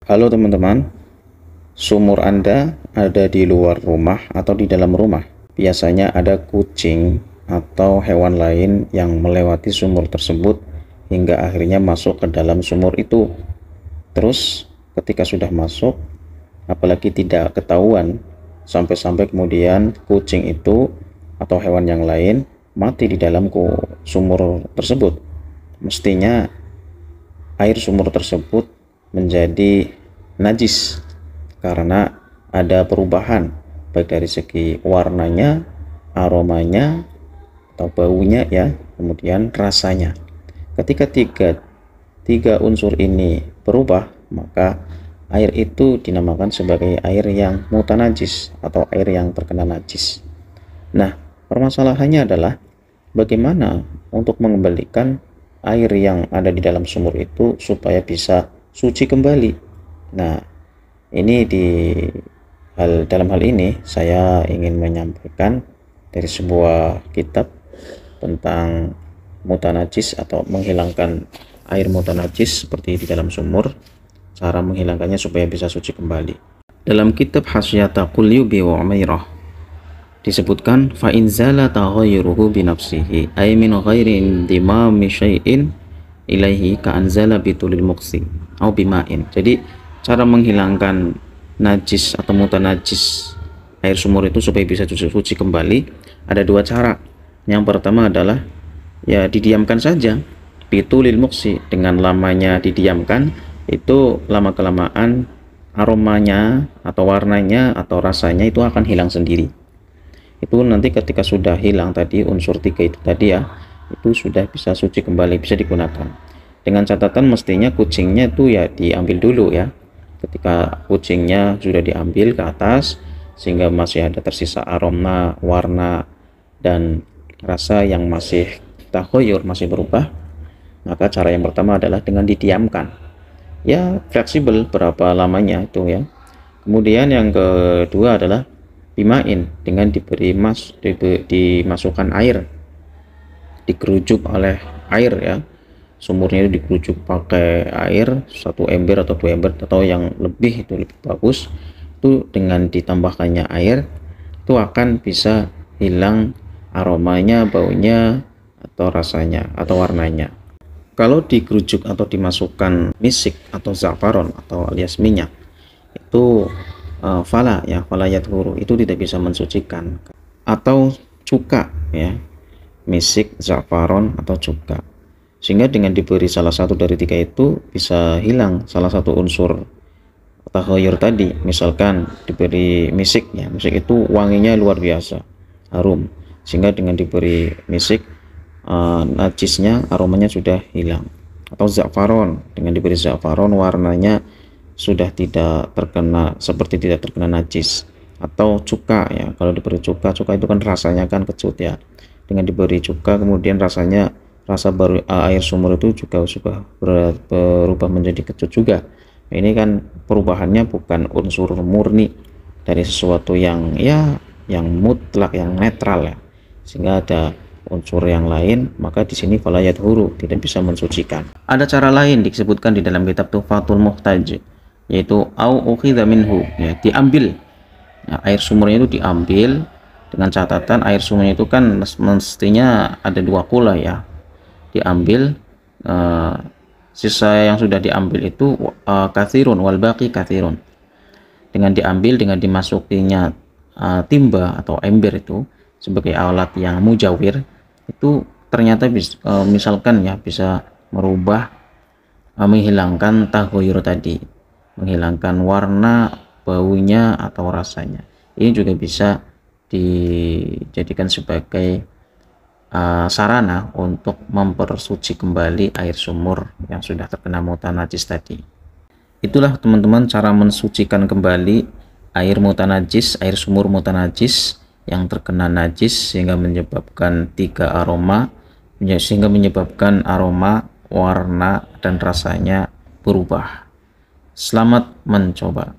Halo teman-teman, sumur Anda ada di luar rumah atau di dalam rumah. Biasanya ada kucing atau hewan lain yang melewati sumur tersebut hingga akhirnya masuk ke dalam sumur itu. Terus ketika sudah masuk, apalagi tidak ketahuan, sampai-sampai kemudian kucing itu atau hewan yang lain mati di dalam sumur tersebut. Mestinya air sumur tersebut menjadi najis karena ada perubahan baik dari segi warnanya, aromanya atau baunya ya, kemudian rasanya. Ketika tiga unsur ini berubah, maka air itu dinamakan sebagai air yang mutanajis atau air yang terkena najis. Nah, permasalahannya adalah bagaimana untuk mengembalikan air yang ada di dalam sumur itu supaya bisa suci kembali. Nah, ini dalam hal ini saya ingin menyampaikan dari sebuah kitab tentang mutanajis atau menghilangkan air mutanajis seperti di dalam sumur, cara menghilangkannya supaya bisa suci kembali. Dalam kitab Hasyata Qulyubi wa Umairah disebutkan fa in zala taghayyuruhu bi nafsihi ay min ghairi indimami syai'in ilaihi ka anzala bitulil muqsi au bima'in. Jadi cara menghilangkan najis atau mutanajis air sumur itu supaya bisa suci kembali ada dua cara. Yang pertama adalah ya didiamkan saja, bitulil muqsi, dengan lamanya didiamkan itu lama kelamaan aromanya atau warnanya atau rasanya itu akan hilang sendiri. Itu nanti ketika sudah hilang tadi unsur tiga itu tadi ya, itu sudah bisa suci kembali, bisa digunakan. Dengan catatan mestinya kucingnya itu ya diambil dulu ya. Ketika kucingnya sudah diambil ke atas sehingga masih ada tersisa aroma, warna dan rasa yang masih taghayyur, masih berubah, maka cara yang pertama adalah dengan didiamkan ya, fleksibel berapa lamanya itu ya. Kemudian yang kedua adalah bimain, dengan dimasukkan air, dikerujuk oleh air ya, sumurnya itu dikerujuk pakai air 1 ember atau 2 ember atau yang lebih, itu lebih bagus. Itu dengan ditambahkannya air itu akan bisa hilang aromanya, baunya atau rasanya atau warnanya. Kalau dikerujuk atau dimasukkan misik atau zafaron atau alias minyak itu fala yathuru, itu tidak bisa mensucikan. Atau cuka ya, misik, zafaron atau cuka, sehingga dengan diberi salah satu dari tiga itu bisa hilang salah satu unsur taghayyur tadi. Misalkan diberi misik ya, misik itu wanginya luar biasa, harum, sehingga dengan diberi misik najisnya, aromanya sudah hilang. Atau zafaron, dengan diberi zafaron warnanya sudah tidak terkena, seperti tidak terkena najis. Atau cuka ya, kalau diberi cuka itu kan rasanya kan kecut ya, dengan diberi cuka kemudian rasa baru air sumur itu juga sudah berubah menjadi kecut juga. Ini kan perubahannya bukan unsur murni dari sesuatu yang mutlak, yang netral ya, sehingga ada unsur yang lain, maka di sini fala yathuru, tidak bisa mensucikan. Ada cara lain disebutkan di dalam kitab Tuhfatul Muhtaj, yaitu au ukhidha minhu ya, diambil ya, air sumurnya itu diambil, dengan catatan air sumurnya itu kan mestinya ada 2 kula ya, diambil sisa yang sudah diambil itu kathirun wal baqi kathirun. Dengan diambil, dengan dimasukinya timba atau ember itu sebagai alat yang mujawir, itu ternyata misalkan ya bisa merubah, menghilangkan taghayyur tadi, menghilangkan warna, baunya atau rasanya. Ini juga bisa dijadikan sebagai sarana untuk mempersuci kembali air sumur yang sudah terkena mutanajis tadi. Itulah teman-teman cara mensucikan kembali air mutanajis, air sumur mutanajis yang terkena najis sehingga menyebabkan 3 aroma, sehingga menyebabkan aroma, warna dan rasanya berubah. Selamat mencoba.